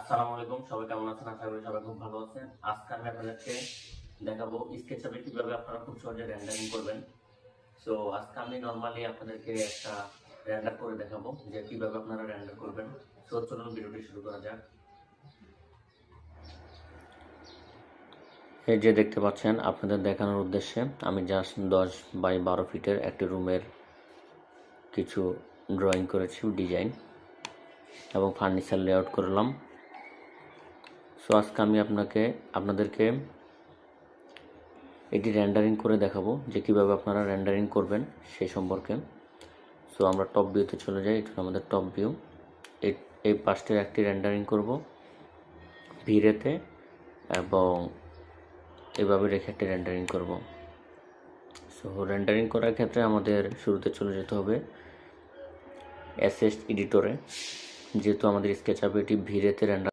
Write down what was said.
আসসালামু আলাইকুম, সবাই কেমন আছেন? আশা করি সবাই খুব ভালো আছেন। আজকে আমি আপনাদেরকে দেখাবো স্কেচআপে কিভাবে আপনারা খুব সহজে রেন্ডারিং করবেন। সো আজকে আমি নরমালি আপনাদেরকে একটা রেন্ডার করে দেখাবো যে কিভাবে আপনারা রেন্ডার করবেন। সো চলুন ভিডিওটি শুরু করা যাক। এই যে দেখতে পাচ্ছেন, আপনাদের দেখানোর উদ্দেশ্যে আমি জাস্ট 10 বাই 12 ফিটের একটি রুমের কিছু ড্রয়িং করেছি, ডিজাইন এবং ফার্নিচার লেআউট করলাম। সো আজকে আমি আপনাদেরকে এটি রেন্ডারিং করে দেখাবো যে কিভাবে আপনারা রেন্ডারিং করবেন সেই সম্পর্কে। সো আমরা টপ ভিউতে চলে যাই। এটা আমাদের টপ ভিউ। এই পাশটির একটি রেন্ডারিং করব ভিরেতে এবং এভাবে রেখে একটি রেন্ডারিং করব। সো রেন্ডারিং করার ক্ষেত্রে আমাদের শুরুতে চলে যেতে হবে অ্যাসেট এডিটরে। যেহেতু আমাদের স্কেচআপে এটি ভিরেতে রেন্ডার